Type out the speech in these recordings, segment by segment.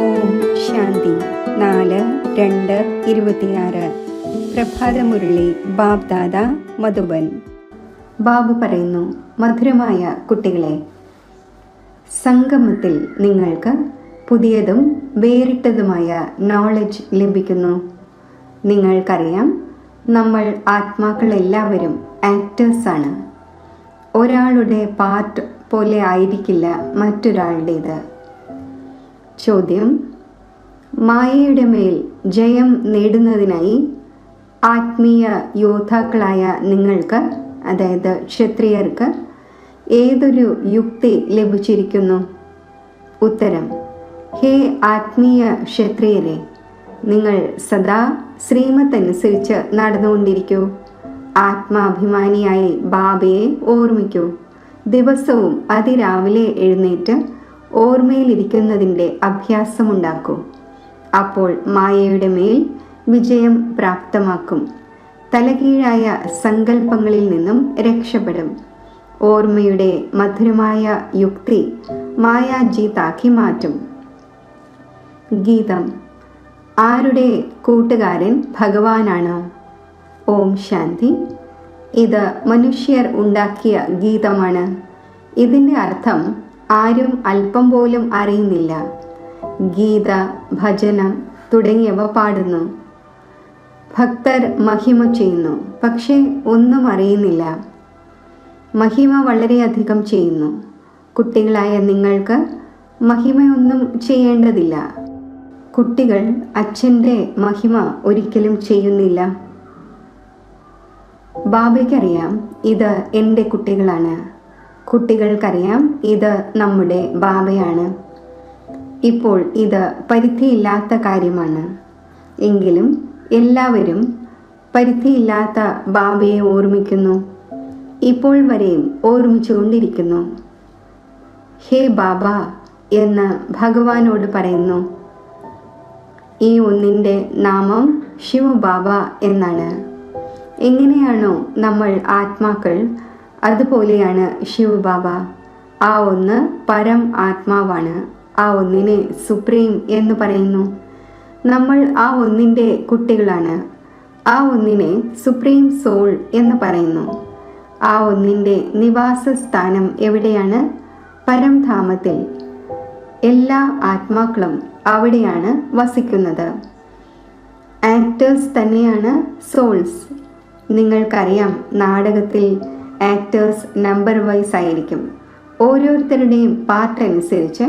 ഓം ശാന്തി. 4/2/26 പ്രഭാതമുരളി ബാബ് ദാദ മധുബൻ. ബാബു പറയുന്നു, മധുരമായ കുട്ടികളെ, സംഗമത്തിൽ നിങ്ങൾക്ക് പുതിയതും വേറിട്ടതുമായ നോളജ് ലഭിക്കുന്നു. നിങ്ങൾക്കറിയാം, നമ്മൾ ആത്മാക്കളെല്ലാവരും ആക്ടേഴ്സാണ്. ഒരാളുടെ പാർട്ട് പോലെ ആയിരിക്കില്ല മറ്റൊരാളുടേത്. ചോദ്യം: മായയുടെ മേൽ ജയം നേടുന്നതിനായി ആത്മീയ യോദ്ധാക്കളായ നിങ്ങൾക്ക്, അതായത് ക്ഷത്രിയർക്ക്, ഏതൊരു യുക്തി ലഭിച്ചിരിക്കുന്നു? ഉത്തരം: ഹേ ആത്മീയ ക്ഷത്രിയരെ, നിങ്ങൾ സദാ ശ്രീമത്തനുസരിച്ച് നടന്നുകൊണ്ടിരിക്കൂ. ആത്മാഭിമാനിയായി ബാബയെ ഓർമ്മിക്കൂ. ദിവസവും അതിരാവിലെ എഴുന്നേറ്റ് ഓർമ്മയിലിരിക്കുന്നതിൻ്റെ അഭ്യാസമുണ്ടാക്കൂ. അപ്പോൾ മായയുടെ മേൽ വിജയം പ്രാപ്തമാക്കും. തലകീഴായ സങ്കല്പങ്ങളിൽ നിന്നും രക്ഷപ്പെടും. ഓർമ്മയുടെ മധുരമായ യുക്തി മായാജീതാക്കി മാറ്റും. ഗീതം. ആരുടെ കൂട്ടുകാരൻ ഭഗവാനാണ്? ഓം ശാന്തി. ഇത് മനുഷ്യർ ഉണ്ടാക്കിയ ഗീതമാണ്. ഇതിൻ്റെ അർത്ഥം ആരും അല്പം പോലും അറിയുന്നില്ല. ഗീത, ഭജനം തുടങ്ങിയവ പാടുന്നു. ഭക്തർ മഹിമ ചെയ്യുന്നു, പക്ഷേ ഒന്നും അറിയുന്നില്ല. മഹിമ വളരെയധികം ചെയ്യുന്നു. കുട്ടികളായ നിങ്ങൾക്ക് മഹിമയൊന്നും ചെയ്യേണ്ടതില്ല. കുട്ടികൾ അച്ഛൻ്റെ മഹിമ ഒരിക്കലും ചെയ്യുന്നില്ല. ബാബയ്ക്കറിയാം, ഇത് എൻ്റെ കുട്ടികളാണ്. കുട്ടികൾക്കറിയാം, ഇത് നമ്മുടെ ബാബയാണ്. ഇപ്പോൾ ഇത് പരിധിയില്ലാത്ത കാര്യമാണ്. എങ്കിലും എല്ലാവരും പരിധിയില്ലാത്ത ബാബയെ ഓർമ്മിക്കുന്നു. ഇപ്പോൾ വരെയും ഓർമ്മിച്ചുകൊണ്ടിരിക്കുന്നു. ഹേ ബാബ എന്ന് ഭഗവാനോട് പറയുന്നു. ഈ ഒന്നിൻ്റെ നാമം ശിവബാബ എന്നാണ്. എങ്ങനെയാണോ നമ്മൾ ആത്മാക്കൾ, അതുപോലെയാണ് ശിവബാബ. ആ ഒന്ന് പരം ആത്മാവാണ്. ആ ഒന്നിനെ സുപ്രീം എന്ന് പറയുന്നു. നമ്മൾ ആ ഒന്നിൻ്റെ കുട്ടികളാണ്. ആ ഒന്നിനെ സുപ്രീം സോൾ എന്ന് പറയുന്നു. ആ ഒന്നിൻ്റെ നിവാസ സ്ഥാനം എവിടെയാണ്? പരംധാമത്തിൽ. എല്ലാ ആത്മാക്കളും അവിടെയാണ് വസിക്കുന്നത്. ആക്ടേഴ്സ് തന്നെയാണ് സോൾസ്. നിങ്ങൾക്കറിയാം, നാടകത്തിൽ ആക്ടേഴ്സ് നമ്പർ വൈസ് ആയിരിക്കും. ഓരോരുത്തരുടെയും പാർട്ട് അനുസരിച്ച്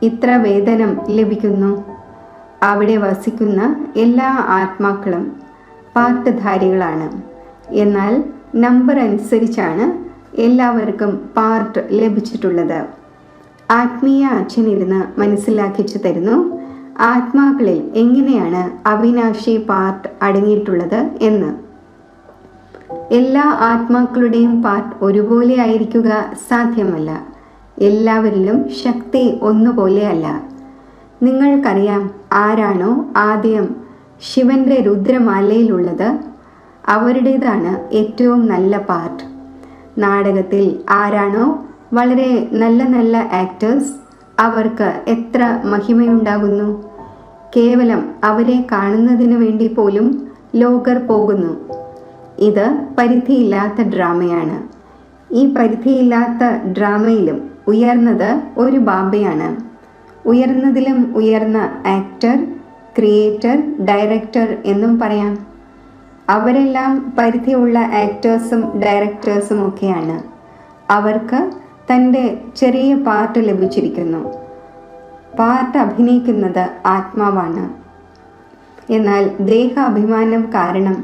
ഇത്ര വേതനം ലഭിക്കുന്നു. അവിടെ വസിക്കുന്ന എല്ലാ ആത്മാക്കളും പാർട്ട്ധാരികളാണ്. എന്നാൽ നമ്പർ അനുസരിച്ചാണ് എല്ലാവർക്കും പാർട്ട് ലഭിച്ചിട്ടുള്ളത്. ആത്മീയ അച്ഛനിരുന്ന് മനസ്സിലാക്കിച്ചു തരുന്നു, ആത്മാക്കളിൽ എങ്ങനെയാണ് അവിനാശി പാർട്ട് അടങ്ങിയിട്ടുള്ളത് എന്ന്. എല്ലാ ആത്മാക്കളുടെയും പാർട്ട് ഒരുപോലെ ആയിരിക്കുക സാധ്യമല്ല. എല്ലാവരിലും ശക്തി ഒന്നുപോലെയല്ല. നിങ്ങൾക്കറിയാം, ആരാണോ ആദ്യം ശിവന്റെ രുദ്രമാലയിലുള്ളത്, അവരുടേതാണ് ഏറ്റവും നല്ല പാർട്ട്. നാടകത്തിൽ ആരാണോ വളരെ നല്ല നല്ല ആക്ടേഴ്സ്, അവർക്ക് എത്ര മഹിമയുണ്ടാകുന്നു. കേവലം അവരെ കാണുന്നതിന് വേണ്ടി പോലും ലോകർ പോകുന്നു. ഇത് പരിധിയില്ലാത്ത ഡ്രാമയാണ്. ഈ പരിധിയില്ലാത്ത ഡ്രാമയിലും ഉയർന്നത് ഒരു ബാബയാണ്. ഉയർന്നതിലും ഉയർന്ന ആക്ടർ, ക്രിയേറ്റർ, ഡയറക്ടർ എന്നും പറയാം. അവരെല്ലാം പരിധിയുള്ള ആക്ടേഴ്സും ഡയറക്ടേഴ്സും ഒക്കെയാണ്. അവർക്ക് തൻ്റെ ചെറിയ പാർട്ട് ലഭിച്ചിരിക്കുന്നു. പാർട്ട് അഭിനയിക്കുന്നത് ആത്മാവാണ്. എന്നാൽ ദേഹാഭിമാനം കാരണം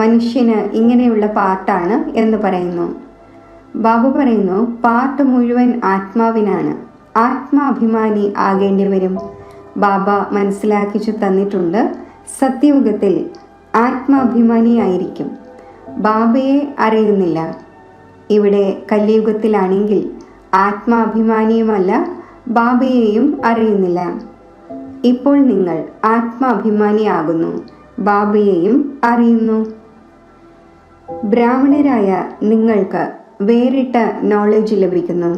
മനുഷ്യന് ഇങ്ങനെയുള്ള പാർട്ടാണ് എന്ന് പറയുന്നു. ബാബു പറയുന്നു, പാർട്ട് മുഴുവൻ ആത്മാവിനാണ്. ആത്മാഭിമാനി ആകേണ്ടി വരും. ബാബ മനസ്സിലാക്കിച്ചു തന്നിട്ടുണ്ട്, സത്യയുഗത്തിൽ ആത്മാഭിമാനിയായിരിക്കും. ബാബയെ അറിയുന്നില്ല. ഇവിടെ കലിയുഗത്തിലാണെങ്കിൽ ആത്മാഭിമാനിയുമല്ല, ബാബയെയും അറിയുന്നില്ല. ഇപ്പോൾ നിങ്ങൾ ആത്മാഭിമാനിയാകുന്നു, ബാബയെയും അറിയുന്നു. ബ്രാഹ്മണരായ നിങ്ങൾക്ക് വേറിട്ട നോളജ് ലഭിക്കുന്നു.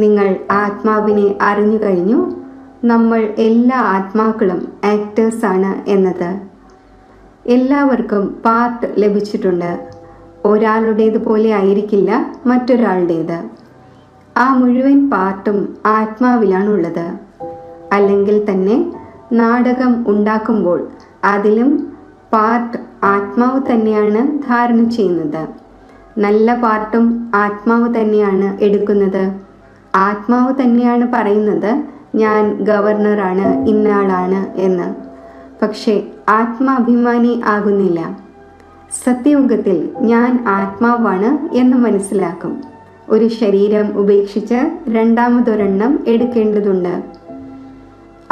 നിങ്ങൾ ആത്മാവിനെ അറിഞ്ഞു കഴിഞ്ഞു. നമ്മൾ എല്ലാ ആത്മാക്കളും ആക്ടേഴ്സാണ് എന്നത്. എല്ലാവർക്കും പാർട്ട് ലഭിച്ചിട്ടുണ്ട്. ഒരാളുടേതുപോലെ ആയിരിക്കില്ല മറ്റൊരാളുടേത്. ആ മുഴുവൻ പാർട്ടും ആത്മാവിലാണുള്ളത്. അല്ലെങ്കിൽ തന്നെ നാടകം ഉണ്ടാക്കുമ്പോൾ അതിലും പാർട്ട് ആത്മാവ് തന്നെയാണ് ധാരണ ചെയ്യുന്നത്. നല്ല പാർട്ടും ആത്മാവ് തന്നെയാണ് എടുക്കുന്നത്. ആത്മാവ് തന്നെയാണ് പറയുന്നത് ഞാൻ ഗവർണറാണ്, ഇന്നയാളാണ് എന്ന്. പക്ഷേ ആത്മാഭിമാനി ആകുന്നില്ല. സത്യയുഗത്തിൽ ഞാൻ ആത്മാവാണ് എന്ന് മനസ്സിലാക്കും. ഒരു ശരീരം ഉപേക്ഷിച്ച് രണ്ടാമതൊരെണ്ണം എടുക്കേണ്ടതുണ്ട്.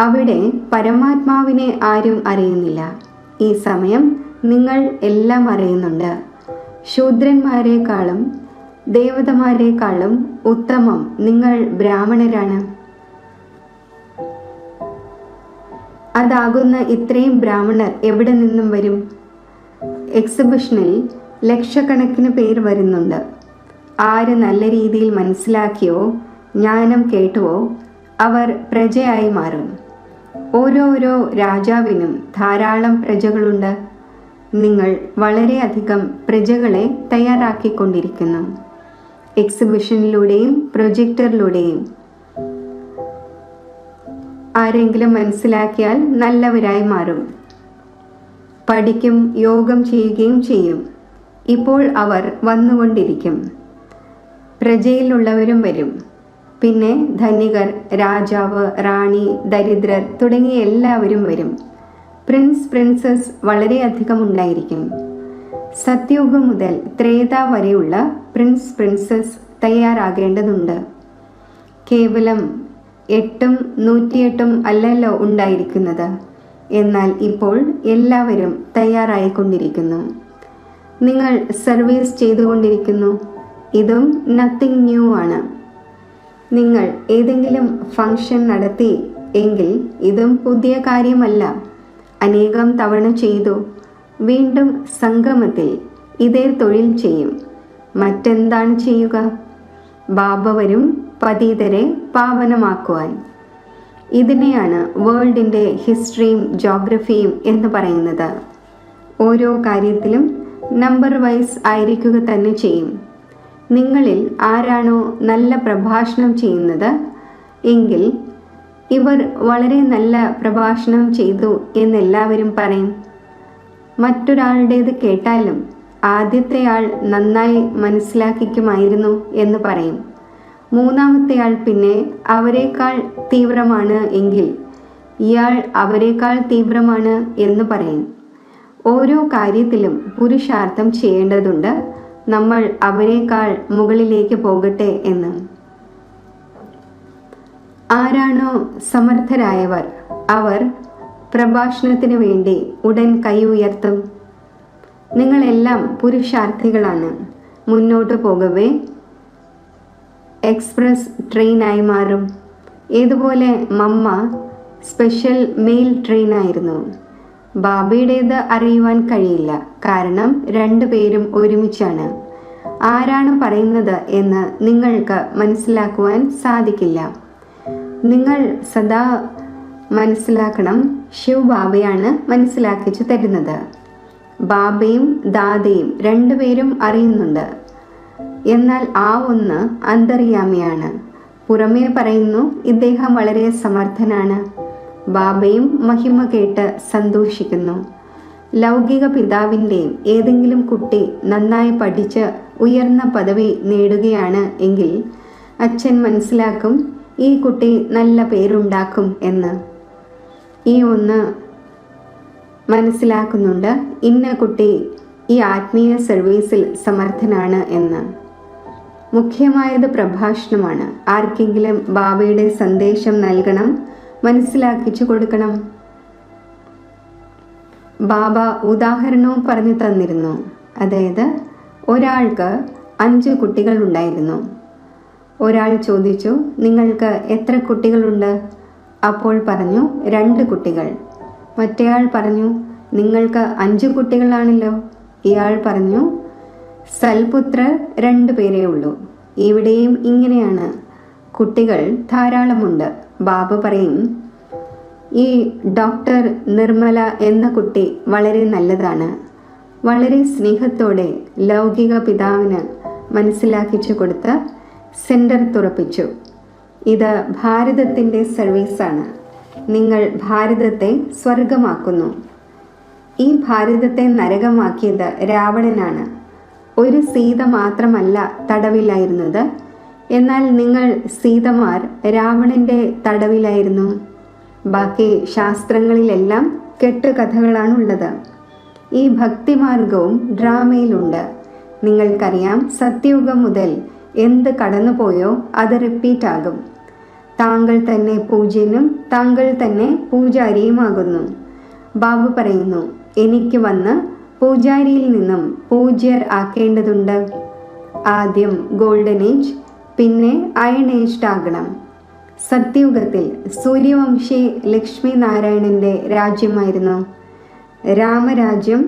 അവിടെ പരമാത്മാവിനെ ആരും അറിയുന്നില്ല. ഈ സമയം നിങ്ങൾ എല്ലാം അറിയുന്നുണ്ട്. ശൂദ്രന്മാരെക്കാളും ദേവതമാരെക്കാളും ഉത്തമം നിങ്ങൾ ബ്രാഹ്മണരാണ്. അതാകുന്ന ഇത്രയും ബ്രാഹ്മണർ എവിടെ നിന്നും വരും? എക്സിബിഷനിൽ ലക്ഷക്കണക്കിന് പേർ വരുന്നുണ്ട്. ആര് നല്ല രീതിയിൽ മനസ്സിലാക്കിയോ ജ്ഞാനം കേട്ടുവോ അവർ പ്രജയായി മാറും. ഓരോരോ രാജാവിനും ധാരാളം പ്രജകളുണ്ട്. നിങ്ങൾ വളരെയധികം പ്രജകളെ തയ്യാറാക്കിക്കൊണ്ടിരിക്കുന്നു. എക്സിബിഷനിലൂടെയും പ്രൊജക്ടറിലൂടെയും. ആരെങ്കിലും മനസ്സിലാക്കിയാൽ നല്ലവരായി മാറും. പഠിക്കും, യോഗം ചെയ്യുകയും ചെയ്യും. ഇപ്പോൾ അവർ വന്നുകൊണ്ടിരിക്കും. പ്രജയിലുള്ളവരും വരും. പിന്നെ ധനികർ, രാജാവ്, റാണി, ദരിദ്രർ തുടങ്ങിയ എല്ലാവരും വരും. പ്രിൻസ്, പ്രിൻസസ് വളരെയധികം ഉണ്ടായിരിക്കും. സത്യുഗം മുതൽ ത്രേത വരെയുള്ള പ്രിൻസ്, പ്രിൻസസ് തയ്യാറാകേണ്ടതുണ്ട്. കേവലം 8ഉം 108ഉം അല്ലല്ലോ ഉണ്ടായിരിക്കുന്നത്. എന്നാൽ ഇപ്പോൾ എല്ലാവരും തയ്യാറായിക്കൊണ്ടിരിക്കുന്നു. നിങ്ങൾ സർവീസ് ചെയ്തുകൊണ്ടിരിക്കുന്നു. ഇതും നത്തിങ് ന്യൂ ആണ്. നിങ്ങൾ ഏതെങ്കിലും ഫംഗ്ഷൻ നടത്തി എങ്കിൽ ഇതും പുതിയ കാര്യമല്ല. അനേകം തവണ ചെയ്തു. വീണ്ടും സംഗമത്തിൽ ഇതേ തൊഴിൽ ചെയ്യും. മറ്റെന്താണ് ചെയ്യുക? ബാബ വരും പതീതരെ പാവനമാക്കുവാൻ. ഇതിനെയാണ് വേൾഡിൻ്റെ ഹിസ്റ്ററിയും ജോഗ്രഫിയും എന്ന് പറയുന്നത്. ഓരോ കാര്യത്തിലും നമ്പർ വൈസ് ആയിരിക്കുക തന്നെ ചെയ്യും. നിങ്ങളിൽ ആരാണോ നല്ല പ്രഭാഷണം ചെയ്യുന്നത് എങ്കിൽ ഇവർ വളരെ നല്ല പ്രഭാഷണം ചെയ്തു എന്നെല്ലാവരും പറയും. മറ്റൊരാളുടേത് കേട്ടാലും ആദ്യത്തെയാൾ നന്നായി മനസ്സിലാക്കിക്കുമായിരുന്നു എന്ന് പറയും. മൂന്നാമത്തെയാൾ പിന്നെ അവരെക്കാൾ തീവ്രമാണ് എങ്കിൽ ഇയാൾ അവരെക്കാൾ തീവ്രമാണ് എന്ന് പറയും. ഓരോ കാര്യത്തിലും പുരുഷാർത്ഥം ചെയ്യേണ്ടതുണ്ട്. നമ്മൾ അവരെക്കാൾ മുകളിലേക്ക് പോകട്ടെ എന്ന്. ആരാണോ സമർത്ഥരായവർ അവർ പ്രഭാഷണത്തിന് വേണ്ടി ഉടൻ കൈ ഉയർത്തും. നിങ്ങളെല്ലാം പുരുഷാർത്ഥികളാണ്. മുന്നോട്ട് പോകവേ എക്സ്പ്രസ് ട്രെയിനായി മാറും. ഏതുപോലെ മമ്മ സ്പെഷ്യൽ മെയിൽ ട്രെയിനായിരുന്നു. ബാബയുടേത് അറിയുവാൻ കഴിയില്ല. കാരണം രണ്ടുപേരും ഒരുമിച്ചാണ്. ആരാണ് പറയുന്നത് എന്ന് നിങ്ങൾക്ക് മനസ്സിലാക്കുവാൻ സാധിക്കില്ല. നിങ്ങൾ സദാ മനസ്സിലാക്കണം, ശിവ് ബാബയാണ് മനസ്സിലാക്കിച്ചു തരുന്നത്. ബാബയും ദാദയും രണ്ടുപേരും അറിയുന്നുണ്ട്. എന്നാൽ ആ ഒന്ന് അന്തർയാമിയാണ്. പുറമേ പറയുന്നു ഇദ്ദേഹം വളരെ സമർത്ഥനാണ്. ബാബയും മഹിമ കേട്ട് സന്തോഷിക്കുന്നു. ലൗകിക പിതാവിൻ്റെയും ഏതെങ്കിലും കുട്ടി നന്നായി പഠിച്ച് ഉയർന്ന പദവി നേടുകയാണ് എങ്കിൽ അച്ഛൻ മനസ്സിലാക്കും ഈ കുട്ടി നല്ല പേരുണ്ടാക്കും എന്ന്. ഈ ഒന്ന് മനസ്സിലാക്കുന്നുണ്ട് ഇന്ന കുട്ടി ഈ ആത്മീയ സർവീസിൽ സമർത്ഥനാണ് എന്ന്. മുഖ്യമായത് പ്രഭാഷണമാണ്. ആർക്കെങ്കിലും ബാബയുടെ സന്ദേശം നൽകണം, മനസ്സിലാക്കിച്ചു കൊടുക്കണം. ബാബ ഉദാഹരണവും പറഞ്ഞു തന്നിരുന്നു. അതായത് ഒരാൾക്ക് 5 കുട്ടികൾ ഉണ്ടായിരുന്നു. ഒരാൾ ചോദിച്ചു നിങ്ങൾക്ക് എത്ര കുട്ടികളുണ്ട്? അപ്പോൾ പറഞ്ഞു 2 കുട്ടികൾ. മറ്റേയാൾ പറഞ്ഞു നിങ്ങൾക്ക് 5 കുട്ടികളാണല്ലോ. ഇയാൾ പറഞ്ഞു സൽപുത്രർ 2 പേരേ ഉള്ളൂ. ഇവിടെയും ഇങ്ങനെയാണ്. കുട്ടികൾ ധാരാളമുണ്ട്. ബാബ പറയും, ഈ ഡോക്ടർ നിർമ്മല എന്ന കുട്ടി വളരെ നല്ലതാണ്. വളരെ സ്നേഹത്തോടെ ലൗകിക പിതാവിന് മനസ്സിലാക്കിച്ചു കൊടുത്ത് സെൻറ്റർ തുറപ്പിച്ചു. ഇത് ഭാരതത്തിൻ്റെ സർവീസാണ്. നിങ്ങൾ ഭാരതത്തെ സ്വർഗമാക്കുന്നു. ഈ ഭാരതത്തെ നരകമാക്കിയത് രാവണനാണ്. ഒരു സീത മാത്രമല്ല തടവിലായിരുന്നത്. എന്നാൽ നിങ്ങൾ സീതമാർ രാവണൻ്റെ തടവിലായിരുന്നു. ബാക്കി ശാസ്ത്രങ്ങളിലെല്ലാം കെട്ടുകഥകളാണുള്ളത്. ഈ ഭക്തിമാർഗവും ഡ്രാമയിലുണ്ട്. നിങ്ങൾക്കറിയാം, സത്യയുഗം മുതൽ എന്ത് കടന്നുപോയോ അത് റിപ്പീറ്റ് ആകും. താങ്കൾ തന്നെ പൂജ്യനും താങ്കൾ തന്നെ പൂജാരിയുമാകുന്നു. ബാബ പറയുന്നു, എനിക്ക് വന്ന് പൂജാരിയിൽ നിന്നും പൂജ്യർ ആക്കേണ്ടതുണ്ട്. ആദ്യം ഗോൾഡൻ ഏജ്, പിന്നെ അയൺ ഏജ് ആകണം. സത്യയുഗത്തിൽ സൂര്യവംശി ലക്ഷ്മി നാരായണൻ്റെ രാജ്യമായിരുന്നു. രാമരാജ്യം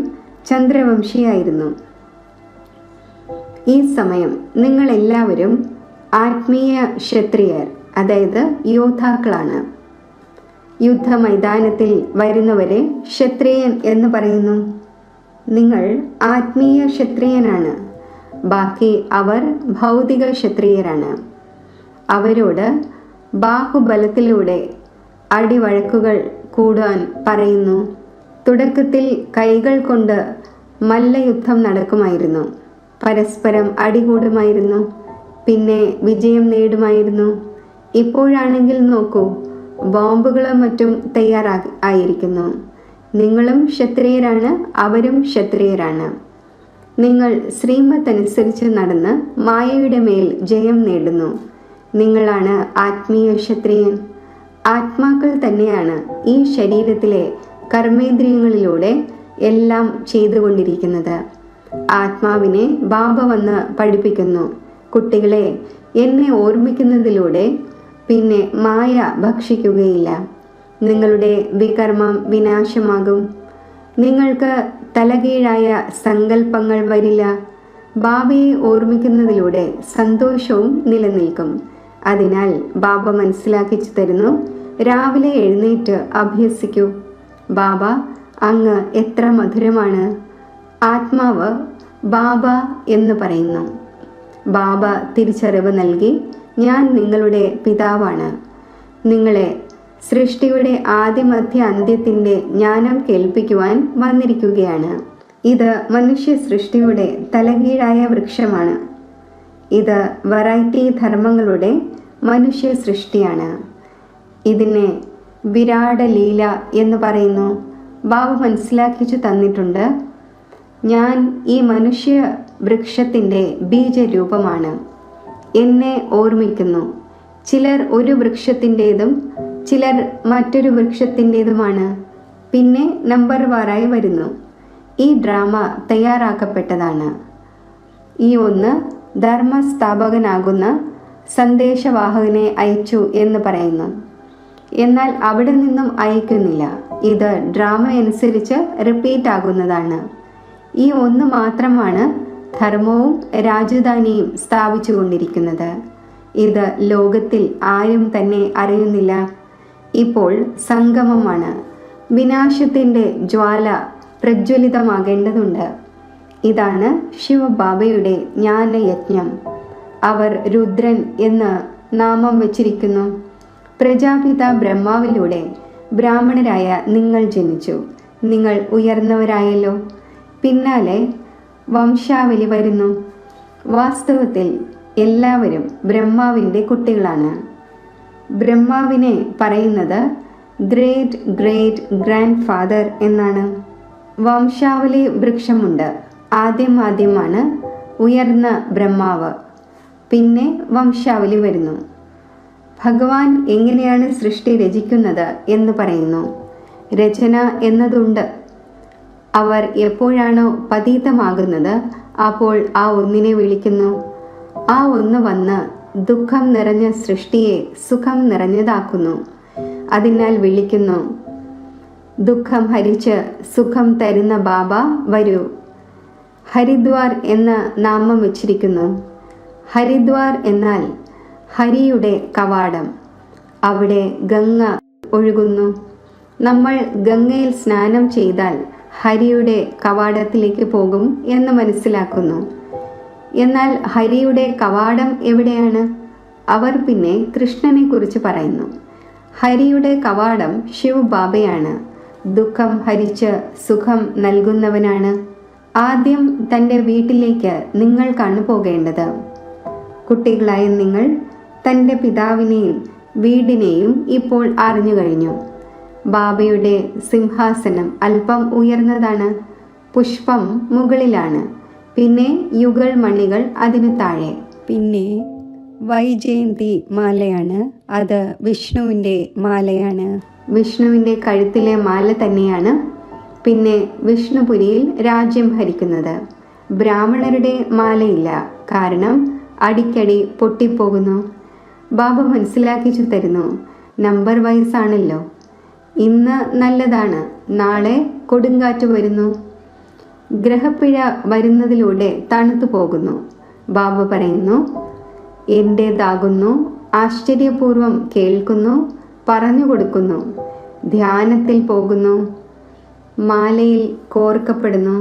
ചന്ദ്രവംശിയായിരുന്നു. ഈ സമയം നിങ്ങളെല്ലാവരും ആത്മീയ ക്ഷത്രിയർ, അതായത് യോദ്ധാക്കളാണ്. യുദ്ധമൈതാനത്തിൽ വരുന്നവരെ ക്ഷത്രിയൻ എന്ന് പറയുന്നു. നിങ്ങൾ ആത്മീയ ക്ഷത്രിയനാണ്. ബാക്കി അവർ ഭൗതിക ക്ഷത്രിയരാണ്. അവരോട് ബാഹുബലത്തിലൂടെ അടിവഴക്കുകൾ കൂടാൻ പറയുന്നു. തുടക്കത്തിൽ കൈകൾ കൊണ്ട് മല്ലയുദ്ധം നടക്കുമായിരുന്നു. പരസ്പരം അടികൂടുമായിരുന്നു. പിന്നെ വിജയം നേടുമായിരുന്നു. ഇപ്പോഴാണെങ്കിൽ നോക്കൂ, ബോംബുകളും മറ്റും ആയിരിക്കുന്നു. നിങ്ങളും ക്ഷത്രിയരാണ്, അവരും ക്ഷത്രിയരാണ്. നിങ്ങൾ ശ്രീമത്ത് അനുസരിച്ച് നടന്ന് മായയുടെ മേൽ ജയം നേടുന്നു. നിങ്ങളാണ് ആത്മീയ ക്ഷത്രിയൻ. ആത്മാക്കൾ തന്നെയാണ് ഈ ശരീരത്തിലെ കർമ്മേന്ദ്രിയങ്ങളിലൂടെ എല്ലാം ചെയ്തുകൊണ്ടിരിക്കുന്നത്. ആത്മാവിനെ ബാബ വന്ന് പഠിപ്പിക്കുന്നു, കുട്ടികളെ, എന്നെ ഓർമ്മിക്കുന്നതിലൂടെ പിന്നെ മായ ഭക്ഷിക്കുകയില്ല. നിങ്ങളുടെ വികർമ്മം വിനാശമാകും. നിങ്ങൾക്ക് തലകീഴായ സങ്കല്പങ്ങൾ വരില്ല. ബാബയെ ഓർമ്മിക്കുന്നതിലൂടെ സന്തോഷവും നിലനിൽക്കും. അതിനാൽ ബാബ മനസ്സിലാക്കിച്ചു തരുന്നു, രാവിലെ എഴുന്നേറ്റ് അഭ്യസിക്കൂ. ബാബ, അങ്ങ് എത്ര മധുരമാണ്. ആത്മാവ് ബാബ എന്ന് പറയുന്നു. ബാബ തിരിച്ചറിവ് നൽകി, ഞാൻ നിങ്ങളുടെ പിതാവാണ്. നിങ്ങളെ സൃഷ്ടിയുടെ ആദ്യമധ്യ അന്ത്യത്തിൻ്റെ ജ്ഞാനം കേൾപ്പിക്കുവാൻ വന്നിരിക്കുകയാണ്. ഇത് മനുഷ്യ സൃഷ്ടിയുടെ തലകീഴായ വൃക്ഷമാണ്. ഇത് വെറൈറ്റി ധർമ്മങ്ങളുടെ മനുഷ്യ സൃഷ്ടിയാണ്. ഇതിനെ വിരാട ലീല എന്ന് പറയുന്നു. ബാബ മനസ്സിലാക്കിച്ചു തന്നിട്ടുണ്ട്, ഞാൻ ഈ മനുഷ്യ വൃക്ഷത്തിൻ്റെ ബീജരൂപമാണ്. എന്നെ ഓർമ്മിക്കുന്നു. ചിലർ ഒരു വൃക്ഷത്തിൻ്റേതും ചിലർ മറ്റൊരു വൃക്ഷത്തിൻ്റേതുമാണ്. പിന്നെ നമ്പർ വാറായി വരുന്നു. ഈ ഡ്രാമ തയ്യാറാക്കപ്പെട്ടതാണ്. ഈ ഒന്ന് ധർമ്മസ്ഥാപകനാകുന്ന സന്ദേശവാഹകനെ അയച്ചു എന്ന് പറയുന്നു. എന്നാൽ അവിടെ നിന്നും അയക്കുന്നില്ല. ഇത് ഡ്രാമ അനുസരിച്ച് റിപ്പീറ്റ് ആകുന്നതാണ്. ഈ ഒന്ന് മാത്രമാണ് ധർമ്മവും രാജധാനിയും സ്ഥാപിച്ചു കൊണ്ടിരിക്കുന്നത്. ഇത് ലോകത്തിൽ ആരും തന്നെ അറിയുന്നില്ല. ഇപ്പോൾ സംഗമമാണ്. വിനാശത്തിൻ്റെ ജ്വാല പ്രജ്വലിതമാകേണ്ടതുണ്ട്. ഇതാണ് ശിവബാബയുടെ ജ്ഞാനയജ്ഞം. അവർ രുദ്രൻ എന്ന് നാമം വച്ചിരിക്കുന്നു. പ്രജാപിത ബ്രഹ്മാവിലൂടെ ബ്രാഹ്മണരായ നിങ്ങൾ ജനിച്ചു. നിങ്ങൾ ഉയർന്നവരായല്ലോ. പിന്നാലെ വംശാവലി വരുന്നു. വാസ്തവത്തിൽ എല്ലാവരും ബ്രഹ്മാവിൻ്റെ കുട്ടികളാണ്. ബ്രഹ്മാവിനെ പറയുന്നത് ഗ്രേറ്റ് ഗ്രേറ്റ് ഗ്രാൻഡ് ഫാദർ എന്നാണ്. വംശാവലി വൃക്ഷമുണ്ട്. ആദ്യമാണ് ഉയർന്ന ബ്രഹ്മാവ്, പിന്നെ വംശാവലി വരുന്നു. ഭഗവാൻ എങ്ങനെയാണ് സൃഷ്ടി രചിക്കുന്നത് എന്ന് പറയുന്നു. രചന എന്നതുണ്ട്. അവർ എപ്പോഴാണോ പതീതമാകുന്നത് അപ്പോൾ ആ ഒന്നിനെ വിളിക്കുന്നു. ആ ഒന്ന് വന്ന് ദുഃഖം നിറഞ്ഞ സൃഷ്ടിയെ സുഖം നിറഞ്ഞതാക്കുന്നു. അതിനാൽ വിളിക്കുന്നു, ദുഃഖം ഹരിച്ച് സുഖം തരുന്ന ബാബ വരൂ. ഹരിദ്വാർ എന്ന നാമം വച്ചിരിക്കുന്നു. ഹരിദ്വാർ എന്നാൽ ഹരിയുടെ കവാടം. അവിടെ ഗംഗ ഒഴുകുന്നു. നമ്മൾ ഗംഗയിൽ സ്നാനം ചെയ്താൽ ഹരിയുടെ കവാടത്തിലേക്ക് പോകും എന്ന് മനസ്സിലാക്കുന്നു. എന്നാൽ ഹരിയുടെ കവാടം എവിടെയാണ്? അവർ പിന്നെ കൃഷ്ണനെ കുറിച്ച് പറയുന്നു. ഹരിയുടെ കവാടം ശിവ് ബാബയാണ്. ദുഃഖം ഹരിച്ച് സുഖം നൽകുന്നവനാണ്. ആദ്യം തൻ്റെ വീട്ടിലേക്ക് നിങ്ങൾക്കാണ് പോകേണ്ടത്. കുട്ടികളായ നിങ്ങൾ തൻ്റെ പിതാവിനെയും വീടിനെയും ഇപ്പോൾ അറിഞ്ഞു കഴിഞ്ഞു. ബാബയുടെ സിംഹാസനം അല്പം ഉയർന്നതാണ്. പുഷ്പം മുകളിലാണ്. പിന്നെ യുഗൾ മണികൾ അതിനു താഴെ. പിന്നെ വൈജയന്തി മാലയാണ്. അത് വിഷ്ണുവിൻ്റെ മാലയാണ്. വിഷ്ണുവിൻ്റെ കഴുത്തിലെ മാല തന്നെയാണ് പിന്നെ വിഷ്ണുപുരിയിൽ രാജ്യം ഭരിക്കുന്നത്. ബ്രാഹ്മണരുടെ മാലയില്ല, കാരണം അടിക്കടി പൊട്ടിപ്പോകുന്നു. ബാബ മനസ്സിലാക്കിച്ചു തരുന്നു, നമ്പർ വൈസ് ആണല്ലോ. ഇന്ന് നല്ലതാണ്, നാളെ കൊടുങ്കാറ്റ് വരുന്നു. ഗ്രഹപ്പിഴ വരുന്നതിലൂടെ തണുത്തു പോകുന്നു. ബാബ പറയുന്നു, എൻ്റേതാകുന്നു, ആശ്ചര്യപൂർവം കേൾക്കുന്നു, പറഞ്ഞു കൊടുക്കുന്നു, ധ്യാനത്തിൽ പോകുന്നു, മാലയിൽ കോർക്കപ്പെടുന്നു,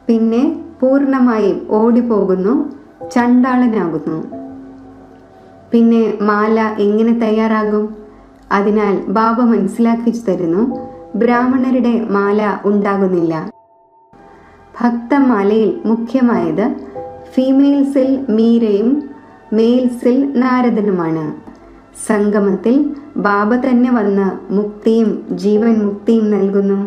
പിന്നെ പൂർണ്ണമായും ഓടിപ്പോകുന്നു, ചണ്ടാളനാകുന്നു. പിന്നെ മാല എങ്ങനെ തയ്യാറാകും? അതിനാൽ ബാബ മനസ്സിലാക്കിച്ചു തരുന്നു, ബ്രാഹ്മണരുടെ മാല ഉണ്ടാകുന്നില്ല. ഭക്തമാലയിൽ മുഖ്യമായത് ഫീമെയിൽസിൽ മീരയും മെയിൽസിൽ നാരദനുമാണ്. സംഗമത്തിൽ ബാബ തന്നെ വന്ന് മുക്തിയും ജീവൻ മുക്തിയും നൽകുന്നു.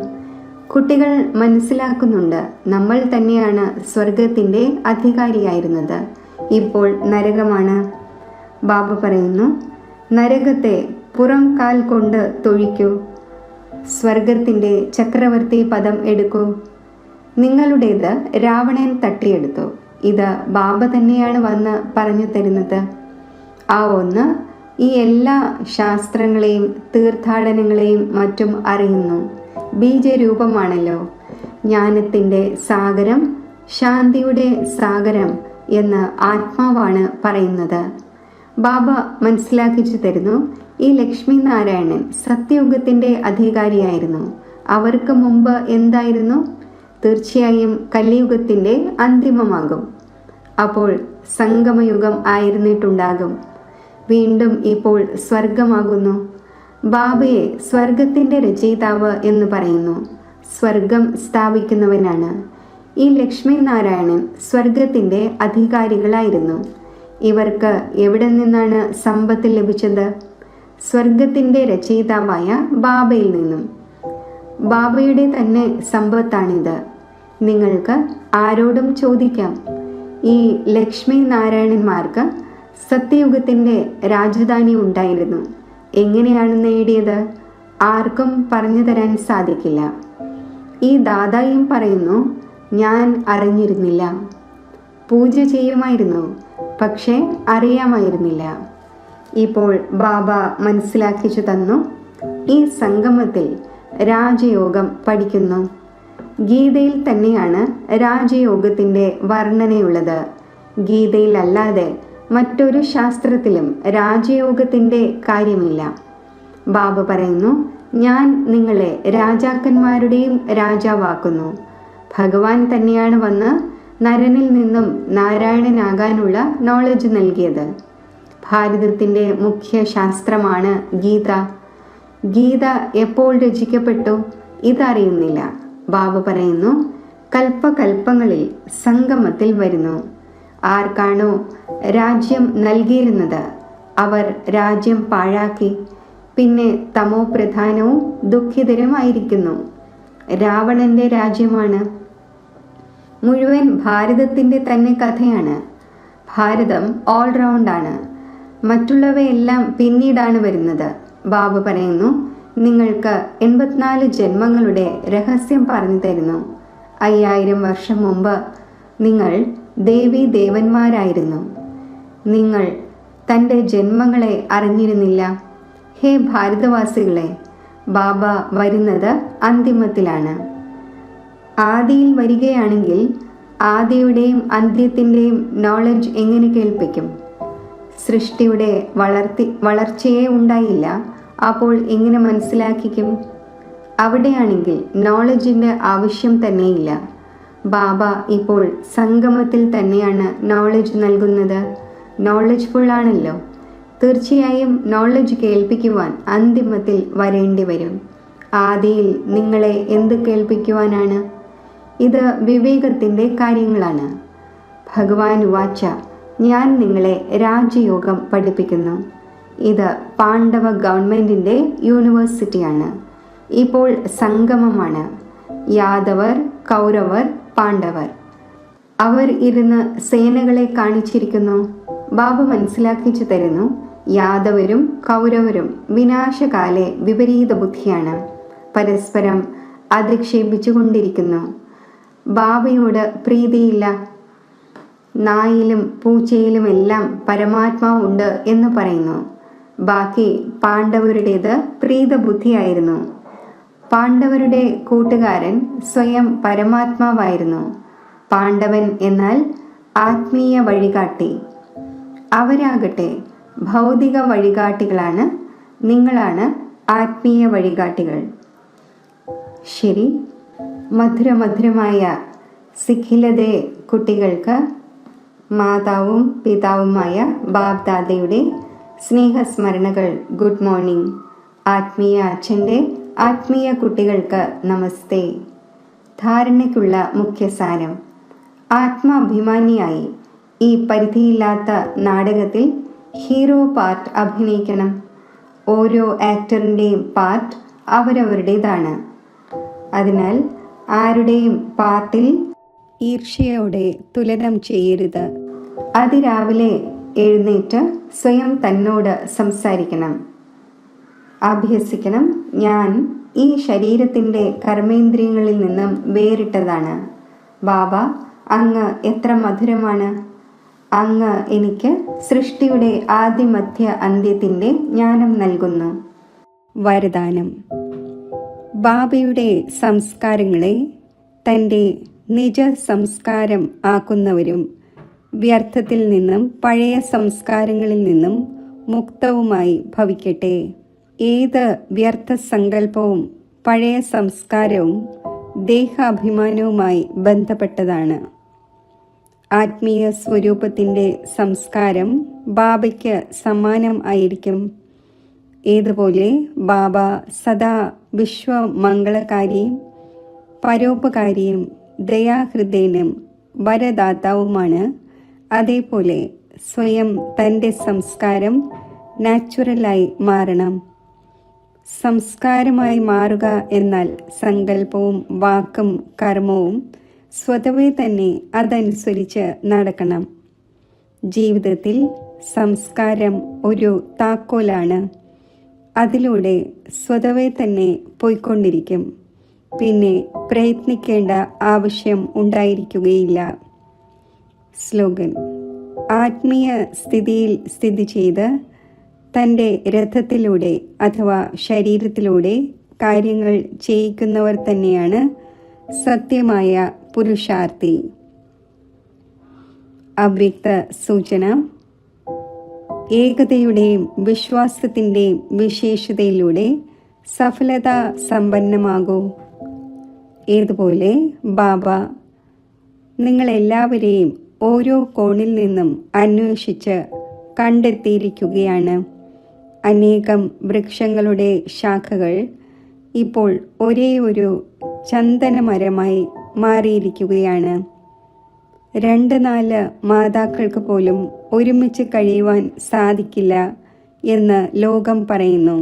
കുട്ടികൾ മനസ്സിലാക്കുന്നുണ്ട്, നമ്മൾ തന്നെയാണ് സ്വർഗത്തിൻ്റെ അധികാരിയായിരുന്നത്, ഇപ്പോൾ നരകമാണ്. ബാബ പറയുന്നു, നരകത്തെ പുറം കാൽ കൊണ്ട് തൊഴിക്കൂ, സ്വർഗത്തിൻ്റെ ചക്രവർത്തി പദം എടുക്കൂ. നിങ്ങളുടേത് രാവണൻ തട്ടിയെടുത്തു. ഇത് ബാബ തന്നെയാണ് വന്ന് പറഞ്ഞു തരുന്നത്. ആ ഒന്ന് ഈ എല്ലാ ശാസ്ത്രങ്ങളെയും തീർത്ഥാടനങ്ങളെയും മറ്റും അറിയുന്നു. ബീജരൂപമാണല്ലോ. ജ്ഞാനത്തിൻ്റെ സാഗരം, ശാന്തിയുടെ സാഗരം എന്ന് ആത്മാവാണ് പറയുന്നത്. ബാബ മനസ്സിലാക്കിച്ചു തരുന്നു, ഈ ലക്ഷ്മി നാരായണൻ സത്യയുഗത്തിൻ്റെ അധികാരിയായിരുന്നു. അവർക്ക് മുമ്പ് എന്തായിരുന്നു? തീർച്ചയായും കലിയുഗത്തിൻ്റെ അന്തിമമാകും. അപ്പോൾ സംഗമയുഗം ആയിരുന്നിട്ടുണ്ടാകും. വീണ്ടും ഇപ്പോൾ സ്വർഗമാകുന്നു. ബാബയെ സ്വർഗത്തിൻ്റെ രചയിതാവ് എന്ന് പറയുന്നു. സ്വർഗം സ്ഥാപിക്കുന്നവനാണ്. ഈ ലക്ഷ്മി നാരായണൻ സ്വർഗത്തിൻ്റെ അധികാരികളായിരുന്നു. ഇവർക്ക് എവിടെ നിന്നാണ് സമ്പത്ത് ലഭിച്ചത്? സ്വർഗത്തിൻ്റെ രചയിതാവായ ബാബയിൽ നിന്നും. ബാബയുടെ തന്നെ സമ്പത്താണിത്. നിങ്ങൾക്ക് ആരോടും ചോദിക്കാം. ഈ ലക്ഷ്മി നാരായണന്മാർക്ക് സത്യയുഗത്തിൻ്റെ രാജധാനി ഉണ്ടായിരുന്നു. എങ്ങനെയാണ് നേടിയത്? ആർക്കും പറഞ്ഞു തരാൻ സാധിക്കില്ല. ഈ ദാദായും പറയുന്നു, ഞാൻ അറിഞ്ഞിരുന്നില്ല. പൂജ ചെയ്യുമായിരുന്നു, പക്ഷേ അറിയാമായിരുന്നില്ല. ഇപ്പോൾ ബാബ മനസ്സിലാക്കിച്ചു തന്നു, ഈ സംഗമത്തിൽ രാജയോഗം പഠിക്കുന്നു. ഗീതയിൽ തന്നെയാണ് രാജയോഗത്തിൻ്റെ വർണ്ണനയുള്ളത്. ഗീതയിൽ അല്ലാതെ മറ്റൊരു ശാസ്ത്രത്തിലും രാജയോഗത്തിൻ്റെ കാര്യമില്ല. ബാബ പറയുന്നു, ഞാൻ നിങ്ങളെ രാജാക്കന്മാരുടെയും രാജാവാക്കുന്നു. ഭഗവാൻ തന്നെയാണ് വന്ന് നരനിൽ നിന്നും നാരായണനാകാനുള്ള നോളജ് നൽകിയത്. ഭാരതത്തിൻ്റെ മുഖ്യ ശാസ്ത്രമാണ് ഗീത. ഗീത എപ്പോൾ രചിക്കപ്പെട്ടു? ഇതറിയുന്നില്ല. ബാബ പറയുന്നു, കൽപ്പകൽപ്പങ്ങളിൽ സംഗമത്തിൽ വരുന്നു. ആർക്കാണോ രാജ്യം നൽകിയിരുന്നത് അവർ രാജ്യം പാഴാക്കി. പിന്നെ തമോ പ്രധാനവും ദുഃഖിതരുമായിരിക്കുന്നു. രാവണന്റെ രാജ്യമാണ്. മുഴുവൻ ഭാരതത്തിൻ്റെ തന്നെ കഥയാണ്. ഭാരതം ഓൾറൗണ്ടാണ്. മറ്റുള്ളവയെല്ലാം പിന്നീടാണ് വരുന്നത്. ബാബ പറയുന്നു, നിങ്ങൾക്ക് 84 ജന്മങ്ങളുടെ രഹസ്യം പറഞ്ഞു തരുന്നു. 5000 വർഷം മുമ്പ് നിങ്ങൾ ദേവി ദേവന്മാരായിരുന്നു. നിങ്ങൾ തൻ്റെ ജന്മങ്ങളെ അറിഞ്ഞിരുന്നില്ല. ഹേ ഭാരതവാസികളെ, ബാബ വരുന്നത് അന്തിമത്തിലാണ്. ആദിയിൽ വരികയാണെങ്കിൽ ആദിയുടെയും അന്ത്യത്തിൻ്റെയും നോളജ് എങ്ങനെ കേൾപ്പിക്കും? സൃഷ്ടിയുടെ വളർച്ചയെ ഉണ്ടായില്ല, അപ്പോൾ എങ്ങനെ മനസ്സിലാക്കിക്കും? അവിടെയാണെങ്കിൽ നോളജിൻ്റെ ആവശ്യം തന്നെയില്ല. ബാബ ഇപ്പോൾ സംഗമത്തിൽ തന്നെയാണ് നോളജ് നൽകുന്നത്. നോളജ്ഫുൾ ആണല്ലോ. തീർച്ചയായും നോളജ് കേൾപ്പിക്കുവാൻ അന്തിമത്തിൽ വരേണ്ടി വരും. ആദിയിൽ നിങ്ങളെ എന്ത് കേൾപ്പിക്കുവാനാണ്? ഇത് വിവേകത്തിൻ്റെ കാര്യങ്ങളാണ്. ഭഗവാൻ വാച്ച, ഞാൻ നിങ്ങളെ രാജയോഗം പഠിപ്പിക്കുന്നു. ഇത് പാണ്ഡവ ഗവൺമെൻറ്റിൻ്റെ യൂണിവേഴ്സിറ്റിയാണ്. ഇപ്പോൾ സംഗമമാണ്. യാദവർ, കൗരവർ, പാണ്ഡവർ. അവർ ഇരുന്ന് സേനകളെ കാണിച്ചിരിക്കുന്നു. ബാബ മനസ്സിലാക്കിച്ചു തരുന്നു, യാദവരും കൗരവരും വിനാശകാലെ വിപരീത ബുദ്ധിയാണ്. പരസ്പരം അധിക്ഷേപിച്ചുകൊണ്ടിരിക്കുന്നു. ബാബയോട് പ്രീതിയില്ല. നായിലും പൂച്ചയിലുമെല്ലാം പരമാത്മാവുണ്ട് എന്ന് പറയുന്നു. ബാക്കി പാണ്ഡവരുടേത് പ്രീതബുദ്ധിയായിരുന്നു. പാണ്ഡവരുടെ കൂട്ടുകാരൻ സ്വയം പരമാത്മാവായിരുന്നു. പാണ്ഡവൻ എന്നാൽ ആത്മീയ വഴികാട്ടി. അവരാകട്ടെ ഭൗതിക വഴികാട്ടികളാണ്. നിങ്ങളാണ് ആത്മീയ വഴികാട്ടികൾ. ശരി. മധുരമധുരമായ സിഖിലതെ കുട്ടികൾക്ക് മാതാവും പിതാവുമായ ബാബ് ദാദയുടെ സ്നേഹസ്മരണകൾ. Good morning. ആത്മീയ അച്ഛൻ്റെ ആത്മീയ കുട്ടികൾക്ക് നമസ്തേ. ധാരണയ്ക്കുള്ള മുഖ്യസാരം: ആത്മാഭിമാനിയായി ഈ പരിധിയില്ലാത്ത നാടകത്തിൽ ഹീറോ പാർട്ട് അഭിനയിക്കണം. ഓരോ ആക്ടറിൻ്റെയും പാർട്ട് അവരവരുടേതാണ്. അതിനാൽ ആരുടെയും പാർട്ടിൽ ഈർഷ്യയോടെ തുലനം ചെയ്യരുത്. അതിരാവിലെ എഴുന്നേറ്റ് സ്വയം തന്നോട് സംസാരിക്കണം, അഭ്യസിക്കണം. ഞാൻ ഈ ശരീരത്തിൻ്റെ കർമ്മേന്ദ്രിയങ്ങളിൽ നിന്നും വേറിട്ടതാണ്. ബാബ, അങ്ങ് എത്ര മധുരമാണ്. അങ്ങ് എനിക്ക് സൃഷ്ടിയുടെ ആദിമധ്യ അന്ത്യത്തിൻ്റെ ജ്ഞാനം നൽകുന്നു. വരദാനം: ബാബയുടെ സംസ്കാരങ്ങളെ തൻ്റെ നിജ സംസ്കാരം ആക്കുന്നവരും വ്യർത്ഥത്തിൽ നിന്നും പഴയ സംസ്കാരങ്ങളിൽ നിന്നും മുക്തവുമായി ഭവിക്കട്ടെ. ഏത് വ്യർത്ഥ സങ്കല്പവും പഴയ സംസ്കാരവും ദേഹാഭിമാനവുമായി ബന്ധപ്പെട്ടതാണ്. ആത്മീയ സ്വരൂപത്തിൻ്റെ സംസ്കാരം ബാബയ്ക്ക് സമാനം ആയിരിക്കും. ഏതുപോലെ ബാബ സദാ വിശ്വമംഗളകാരിയും പരോപകാരിയും ദയാഹൃദയനും വരദാതാവുമാണ്, അതേപോലെ സ്വയം തൻ്റെ സംസ്കാരം നാച്ചുറലായി മാറണം. സംസ്കാരമായി മാറുക എന്നാൽ സങ്കല്പവും വാക്കും കർമ്മവും സ്വതവേ തന്നെ അതനുസരിച്ച് നടക്കണം. ജീവിതത്തിൽ സംസ്കാരം ഒരു താക്കോലാണ്. അതിലൂടെ സ്വതവേ തന്നെ പോയിക്കൊണ്ടിരിക്കും. പിന്നെ പ്രയത്നിക്കേണ്ട ആവശ്യം ഉണ്ടായിരിക്കുകയില്ല. സ്ലോഗൻ: ആത്മീയ സ്ഥിതിയിൽ സ്ഥിതി ചെയ്ത് തൻ്റെ രഥത്തിലൂടെ അഥവാ ശരീരത്തിലൂടെ കാര്യങ്ങൾ ചെയ്യിക്കുന്നവർ തന്നെയാണ് സത്യമായ പുരുഷാർത്ഥി. അവ്യക്ത സൂചന: ഏകതയുടെയും വിശ്വാസത്തിൻ്റെയും വിശേഷതയിലൂടെ സഫലത സമ്പന്നമാകൂ. ഏതുപോലെ ബാബ നിങ്ങളെല്ലാവരെയും ഓരോ കോണിൽ നിന്നും അന്വേഷിച്ച് കണ്ടെത്തിയിരിക്കുകയാണ്. അനേകം വൃക്ഷങ്ങളുടെ ശാഖകൾ ഇപ്പോൾ ഒരേ ഒരു ചന്ദനമരമായി മാറിയിരിക്കുകയാണ്. 2-4 മാതാക്കൾക്ക് പോലും ഒരുമിച്ച് കഴിയുവാൻ സാധിക്കില്ല എന്ന് ലോകം പറയുന്നു.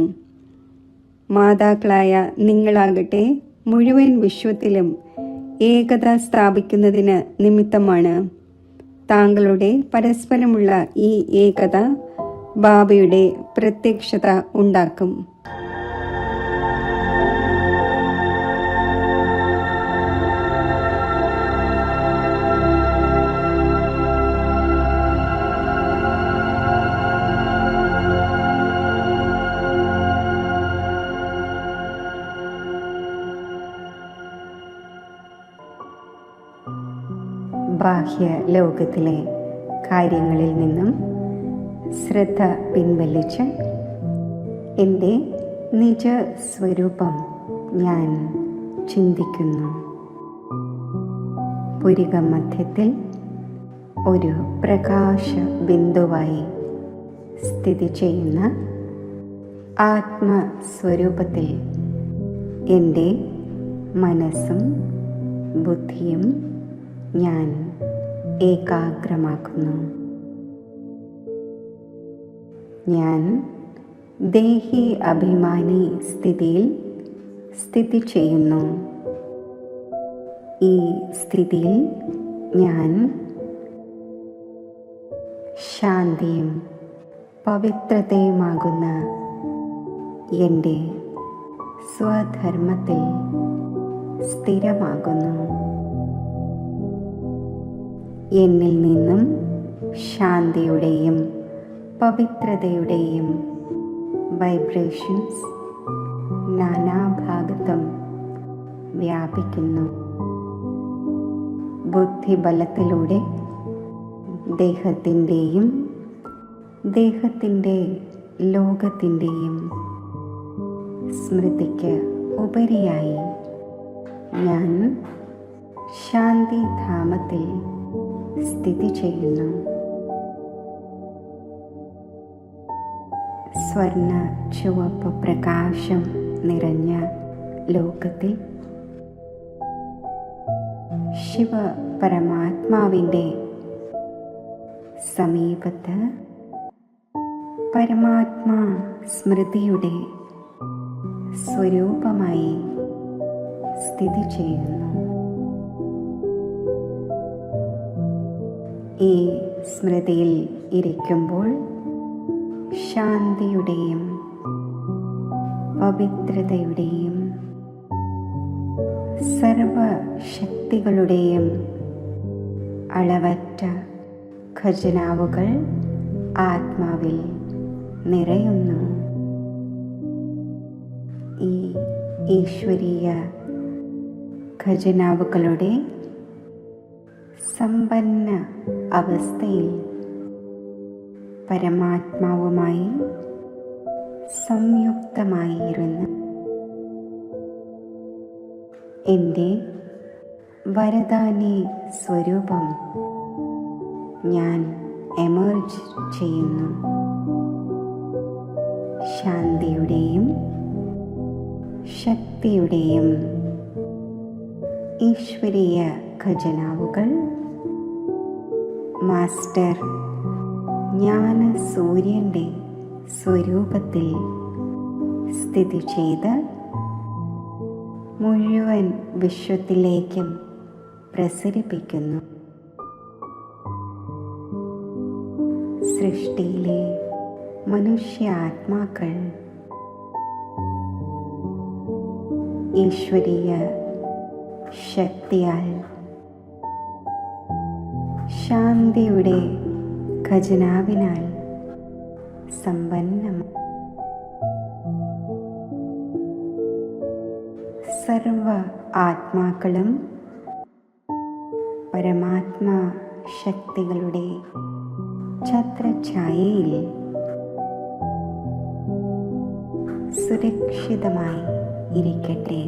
മാതാക്കളായ നിങ്ങളാകട്ടെ മുഴുവൻ വിശ്വത്തിലും ഏകത സ്ഥാപിക്കുന്നതിന് നിമിത്തമാണ്. താങ്കളുടെ പരസ്പരമുള്ള ഈ ഏകത ബാബയുടെ പ്രത്യക്ഷത ഉണ്ടാക്കും. ബാഹ്യ ലോകത്തിലെ കാര്യങ്ങളിൽ നിന്നും ശ്രദ്ധ പിൻവലിച്ച് എൻ്റെ നിജ സ്വരൂപം ഞാൻ ചിന്തിക്കുന്നു. പുരിക മധ്യത്തിൽ ഒരു പ്രകാശ ബിന്ദുവായി സ്ഥിതി ചെയ്യുന്ന ആത്മസ്വരൂപത്തിൽ എൻ്റെ മനസ്സും ബുദ്ധിയും ഞാൻ ഏകാഗ്രമാക്കുന്നു. ഞാൻ ദേഹി അഭിമാനി സ്ഥിതിയിൽ സ്ഥിതി ചെയ്യുന്നു. ഈ സ്ഥിതിയിൽ ഞാൻ ശാന്തിയും പവിത്രതയുമാകുന്ന എൻ്റെ സ്വധർമ്മത്തിൽ സ്ഥിരമാകുന്നു. എന്നിൽ നിന്നും ശാന്തിയുടെയും പവിത്രതയുടെയും വൈബ്രേഷൻസ് നാനാഭാഗത്തും വ്യാപിക്കുന്നു. ബുദ്ധിബലത്തിലൂടെ ദേഹത്തിൻ്റെയും ദേഹത്തിൻ്റെ ലോകത്തിൻ്റെയും സ്മൃതിക്ക് ഉപരിയായി ഞാൻ ശാന്തിധാമത്തിൽ സ്ഥിതി ചെയ്യുന്നു. സ്വർണ്ണ ചുവപ്പ് പ്രകാശം നിറഞ്ഞ ലോകത്തിൽ ശിവ പരമാത്മാവിൻ്റെ സമീപത്ത് പരമാത്മാ സ്മൃതിയുടെ സ്വരൂപമായി സ്ഥിതി ചെയ്യുന്നു. ഈ സ്മൃതിയിൽ ഇരിക്കുമ്പോൾ ശാന്തിയുടെയും പവിത്രതയുടെയും സർവശക്തികളുടെയും അളവറ്റ ഖജനാവുകൾ ആത്മാവിൽ നിറയുന്നു. ഈ ഈശ്വരീയ ഖജനാവുകളുടെ സമ്പന്ന അവസ്ഥയിൽ പരമാത്മാവുമായി സംയുക്തമായിരുന്ന് എൻ്റെ വരദാനി സ്വരൂപം ഞാൻ എമർജ് ചെയ്യുന്നു. ശാന്തിയുടെയും ശക്തിയുടെയും ഈശ്വരീയ ഖജനാവുകൾ മാസ്റ്റർ ജ്ഞാന സൂര്യൻ്റെ സ്വരൂപത്തിൽ സ്ഥിതി ചെയ്ത് മുഴുവൻ വിശ്വത്തിലേക്കും പ്രസരിപ്പിക്കുന്നു. സൃഷ്ടിയിലെ മനുഷ്യാത്മാക്കൾ ഈശ്വരീയ ശക്തിയാൽ ശാന്തിയുടെ ഖജനാവിനാൽ സമ്പന്നമാണ്. സർവ ആത്മാക്കളും പരമാത്മാ ശക്തികളുടെ ഛത്രഛായയിൽ സുരക്ഷിതമായി ഇരിക്കട്ടെ.